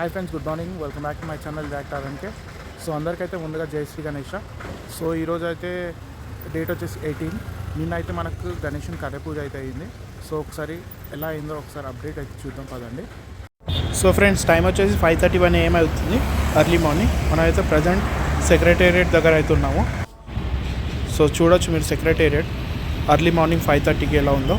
Hi friends, good morning. Welcome back to my channel జాక్ టారెన్కే. So అందరికైతే ముందుగా జై శ్రీ గణేష. సో ఈరోజు అయితే డేట్ వచ్చేసి 18. నిన్న అయితే మనకు గణేషుని కర్ర పూజ అయితే అయింది. సో ఒకసారి ఎలా అయిందో ఒకసారి అప్డేట్ అయితే చూద్దాం పదండి. సో ఫ్రెండ్స్, టైం వచ్చేసి 5:31 AM అవుతుంది, ఎర్లీ మార్నింగ్. మనం అయితే ప్రజెంట్ సెక్రటేరియట్ దగ్గర అయితే ఉన్నాము. సో చూడొచ్చు మీరు సెక్రటేరియట్ ఎర్లీ మార్నింగ్ 5:30కి ఎలా ఉందో.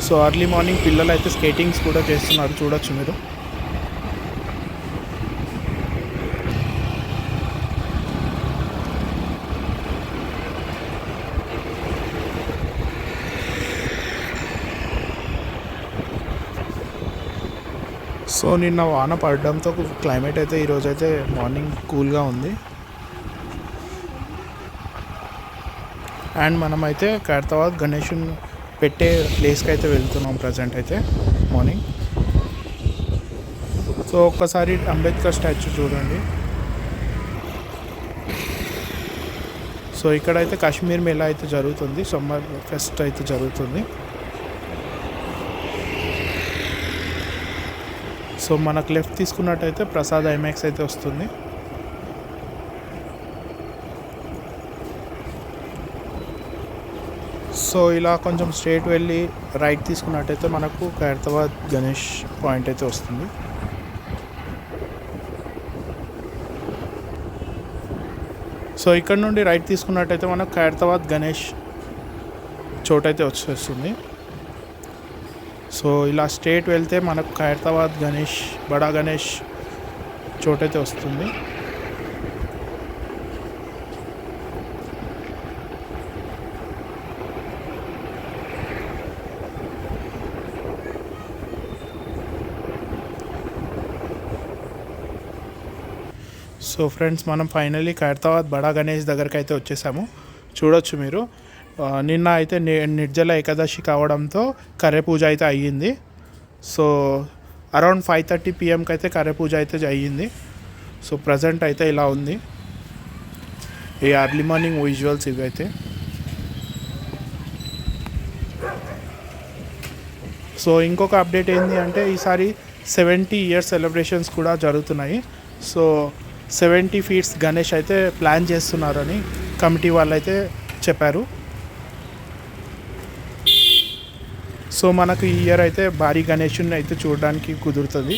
సో ఎర్లీ మార్నింగ్ పిల్లలు అయితే స్కేటింగ్స్ కూడా చేస్తున్నారు, చూడొచ్చు మీరు. సో నిన్న వాన పడడంతో క్లైమేట్ అయితే ఈరోజు అయితే మార్నింగ్ కూల్గా ఉంది. అండ్ మనమైతే ఖైరతాబాద్ గణేషుని పెట్టే ప్లేస్కి అయితే వెళ్తున్నాం ప్రజెంట్ అయితే మార్నింగ్. సో ఒక్కసారి అంబేద్కర్ స్టాచ్యూ చూడండి. సో ఇక్కడైతే కాశ్మీర్ మేళా అయితే జరుగుతుంది, సమ్మర్ ఫెస్ట్ అయితే జరుగుతుంది. సో మనకు లెఫ్ట్ తీసుకున్నట్టయితే ప్రసాద్ ఐమాక్స్ అయితే వస్తుంది. సో ఇలా కొంచెం స్ట్రేట్ వెళ్ళి రైట్ తీసుకున్నట్టయితే మనకు ఖైరతాబాద్ గణేష్ పాయింట్ అయితే వస్తుంది. సో ఇక్కడ నుండి రైట్ తీసుకున్నట్టయితే మనకు ఖైరతాబాద్ గణేష్ చోటైతే వచ్చేస్తుంది. సో ఇలా స్ట్రేట్ వెళ్తే మనకు ఖైరతాబాద్ గణేష్, బడా గణేష్ చోటైతే వస్తుంది. సో ఫ్రెండ్స్, మనం ఫైనల్లీ ఖైరతాబాద్ బడా గణేష్ దగ్గరికి అయితే వచ్చేసాము, చూడొచ్చు మీరు. నిన్న అయితే నిర్జల ఏకాదశి కావడంతో కర్రె పూజ అయితే అయ్యింది. సో అరౌండ్ 5:30 PMకి అయితే కర్రె పూజ అయితే అయ్యింది. సో ప్రజెంట్ అయితే ఇలా ఉంది ఈ ఎర్లీ మార్నింగ్ విజువల్స్ ఇవి అయితే. సో ఇంకొక అప్డేట్ ఏంటి అంటే ఈసారి 70 years సెలబ్రేషన్స్ కూడా జరుగుతున్నాయి. సో 70 feet గణేష్ అయితే ప్లాన్ చేస్తున్నారని కమిటీ వాళ్ళు అయితే చెప్పారు. సో మనకు ఈ ఇయర్ అయితే భారీ గణేషుని అయితే చూడడానికి కుదురుతుంది.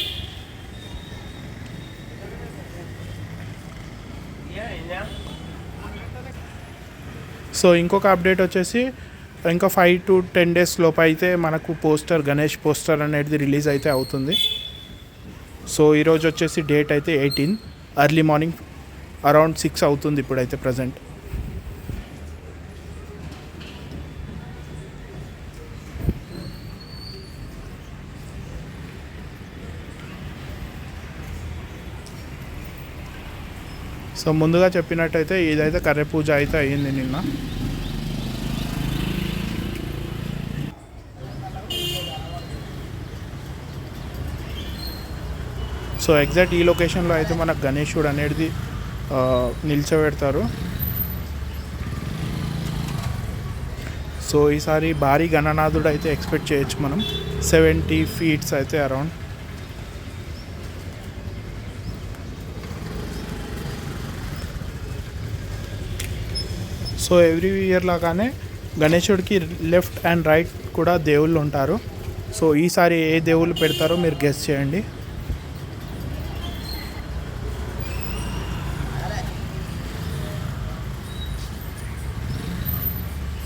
సో ఇంకొక అప్డేట్ వచ్చేసి ఇంకా 5 to 10 days లోపు అయితే మనకు గణేష్ పోస్టర్ అనేది రిలీజ్ అయితే అవుతుంది. సో ఈరోజు వచ్చేసి డేట్ అయితే 18, ఎర్లీ మార్నింగ్ అరౌండ్ 6 అవుతుంది ఇప్పుడైతే ప్రజెంట్. సో ముందుగా చెప్పినట్టయితే ఇదైతే కర్రె పూజ అయితే అయ్యింది నిన్న. సో ఎగ్జాక్ట్ ఈ లొకేషన్లో అయితే మనకు గణేశుడు అనేది నిల్చోబెడతారు. సో ఈసారి భారీ గణనాథుడు అయితే ఎక్స్పెక్ట్ చేయొచ్చు మనం, 70 feet అయితే అరౌండ్. సో ఎవ్రీ ఇయర్ లాగానే గణేశుడికి లెఫ్ట్ అండ్ రైట్ కూడా దేవుళ్ళు ఉంటారు. సో ఈసారి ఏ దేవుళ్ళు పెడతారో మీరు గెస్ చేయండి.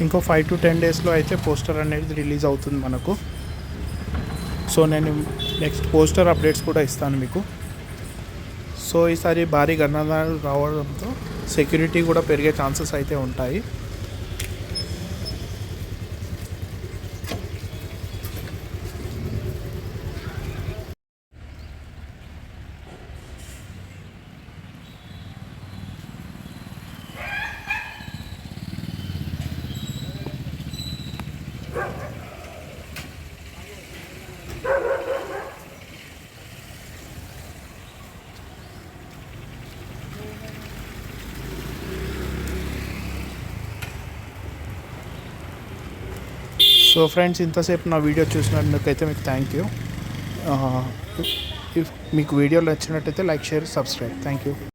ఇంకో 5 to 10 daysలో అయితే పోస్టర్ అనేది రిలీజ్ అవుతుంది మనకు. సో నేను నెక్స్ట్ పోస్టర్ అప్డేట్స్ కూడా ఇస్తాను మీకు. సో ఈసారి భారీ గణనాథులు రావడంతో సెక్యూరిటీ కూడా పెరిగే ఛాన్సెస్ అయితే ఉంటాయి. సో ఫ్రెండ్స్, ఇంతసేపు నా వీడియో చూసినందుకైతే మీకు థ్యాంక్ యూ. మీకు వీడియో నచ్చినట్టయితే like, share, subscribe. Thank you.